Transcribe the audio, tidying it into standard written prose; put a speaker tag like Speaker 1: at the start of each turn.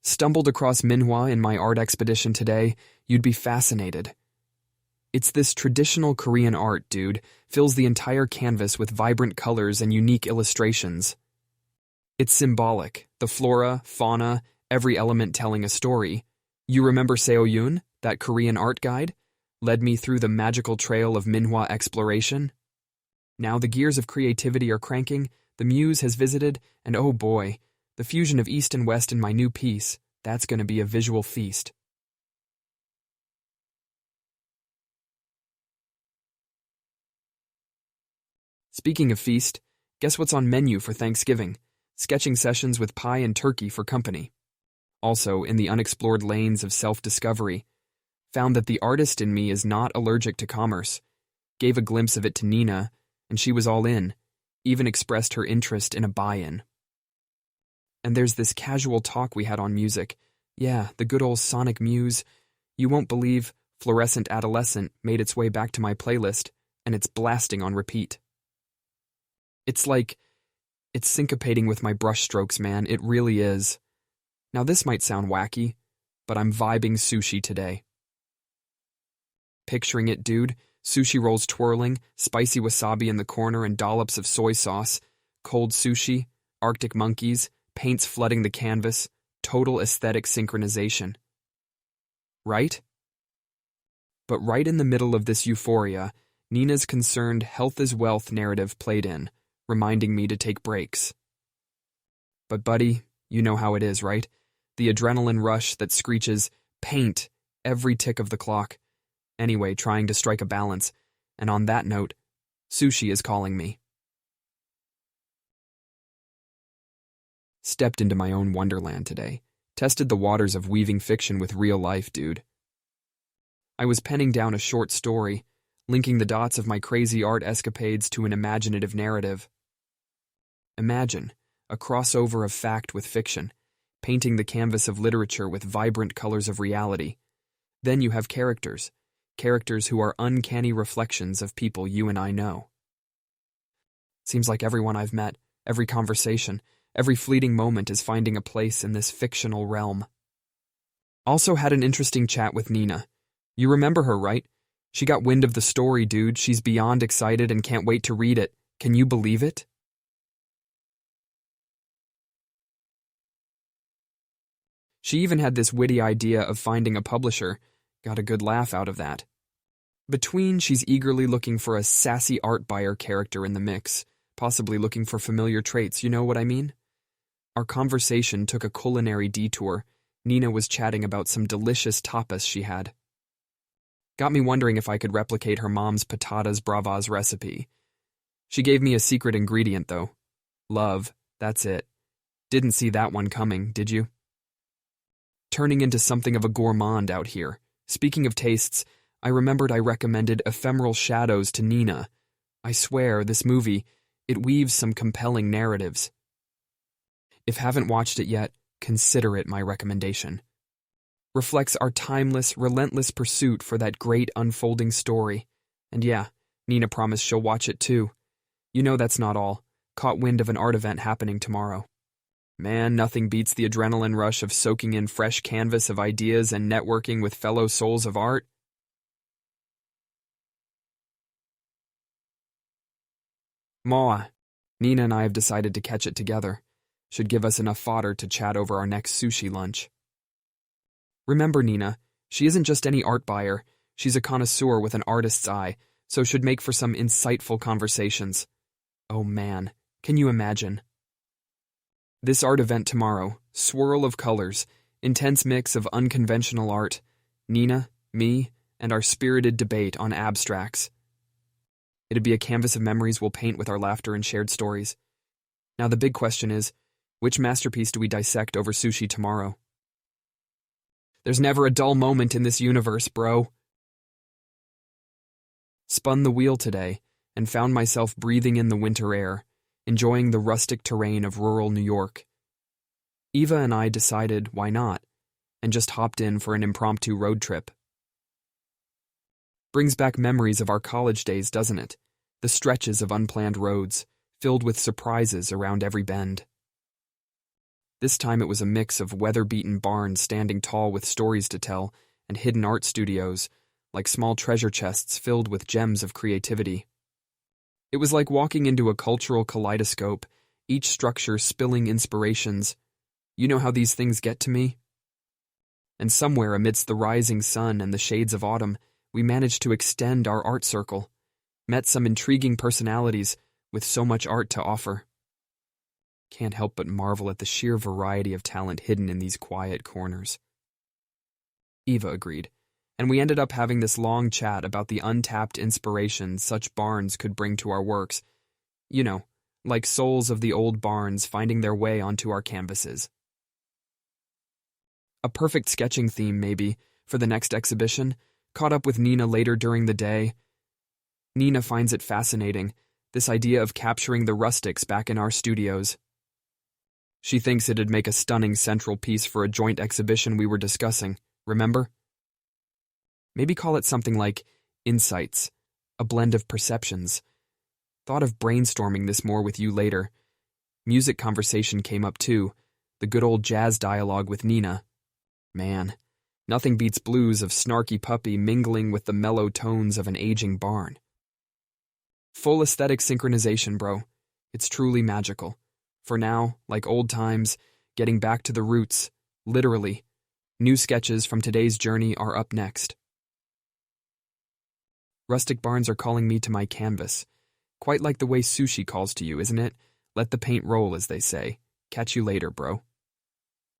Speaker 1: Stumbled across Minhwa in my art expedition today, you'd be fascinated. It's this traditional Korean art, dude, fills the entire canvas with vibrant colors and unique illustrations. It's symbolic, the flora, fauna, every element telling a story. You remember Seo-yoon, that Korean art guide? Led me through the magical trail of Minhwa exploration? Now the gears of creativity are cranking, the muse has visited, and oh boy, the fusion of East and West in my new piece, that's going to be a visual feast. Speaking of feast, guess what's on menu for Thanksgiving? Sketching sessions with pie and turkey for company. Also, in the unexplored lanes of self-discovery, found that the artist in me is not allergic to commerce. Gave a glimpse of it to Nina, and she was all in, even expressed her interest in a buy-in. And there's this casual talk we had on music. Yeah, the good old Sonic Muse. You won't believe Fluorescent Adolescent made its way back to my playlist, and it's blasting on repeat. It's like, it's syncopating with my brushstrokes, man, it really is. Now this might sound wacky, but I'm vibing sushi today. Picturing it, dude, sushi rolls twirling, spicy wasabi in the corner and dollops of soy sauce, cold sushi, Arctic monkeys, paints flooding the canvas, total aesthetic synchronization. Right? But right in the middle of this euphoria, Nina's concerned health is wealth narrative played in, reminding me to take breaks. But buddy, you know how it is, right? The adrenaline rush that screeches, paint, every tick of the clock. Anyway, trying to strike a balance, and on that note, sushi is calling me. Stepped into my own wonderland today. Tested the waters of weaving fiction with real life, dude. I was penning down a short story, linking the dots of my crazy art escapades to an imaginative narrative. Imagine, a crossover of fact with fiction, painting the canvas of literature with vibrant colors of reality. Then you have characters who are uncanny reflections of people you and I know. Seems like everyone I've met, every conversation, every fleeting moment is finding a place in this fictional realm. Also had an interesting chat with Nina. You remember her, right? She got wind of the story, dude. She's beyond excited and can't wait to read it. Can you believe it? She even had this witty idea of finding a publisher. Got a good laugh out of that. Between, she's eagerly looking for a sassy art buyer character in the mix, possibly looking for familiar traits, you know what I mean? Our conversation took a culinary detour. Nina was chatting about some delicious tapas she had. Got me wondering if I could replicate her mom's patatas bravas recipe. She gave me a secret ingredient, though. Love, that's it. Didn't see that one coming, did you? Turning into something of a gourmand out here. Speaking of tastes, I remembered I recommended Ephemeral Shadows to Nina. I swear, this movie, it weaves some compelling narratives. If haven't watched it yet, consider it my recommendation. Reflects our timeless, relentless pursuit for that great unfolding story. And yeah, Nina promised she'll watch it too. You know that's not all. Caught wind of an art event happening tomorrow. Man, nothing beats the adrenaline rush of soaking in fresh canvas of ideas and networking with fellow souls of art. Mwah. Nina and I have decided to catch it together. Should give us enough fodder to chat over our next sushi lunch. Remember, Nina, she isn't just any art buyer. She's a connoisseur with an artist's eye, so should make for some insightful conversations. Oh man, can you imagine? This art event tomorrow, swirl of colors, intense mix of unconventional art, Nina, me, and our spirited debate on abstracts. It'd be a canvas of memories we'll paint with our laughter and shared stories. Now the big question is, which masterpiece do we dissect over sushi tomorrow? There's never a dull moment in this universe, bro. Spun the wheel today and found myself breathing in the winter air, enjoying the rustic terrain of rural New York. Eva and I decided why not, and just hopped in for an impromptu road trip. Brings back memories of our college days, doesn't it? The stretches of unplanned roads, filled with surprises around every bend. This time it was a mix of weather-beaten barns standing tall with stories to tell and hidden art studios, like small treasure chests filled with gems of creativity. It was like walking into a cultural kaleidoscope, each structure spilling inspirations. You know how these things get to me? And somewhere amidst the rising sun and the shades of autumn, we managed to extend our art circle, met some intriguing personalities with so much art to offer. Can't help but marvel at the sheer variety of talent hidden in these quiet corners. Eva agreed, and we ended up having this long chat about the untapped inspiration such barns could bring to our works. You know, like souls of the old barns finding their way onto our canvases. A perfect sketching theme, maybe, for the next exhibition. Caught up with Nina later during the day. Nina finds it fascinating, this idea of capturing the rustics back in our studios. She thinks it'd make a stunning central piece for a joint exhibition we were discussing, remember? Maybe call it something like Insights, a blend of perceptions. Thought of brainstorming this more with you later. Music conversation came up too, the good old jazz dialogue with Nina. Man, nothing beats blues of Snarky Puppy mingling with the mellow tones of an aging barn. Full aesthetic synchronization, bro. It's truly magical. For now, like old times, getting back to the roots, literally. New sketches from today's journey are up next. Rustic barns are calling me to my canvas. Quite like the way sushi calls to you, isn't it? Let the paint roll, as they say. Catch you later, bro.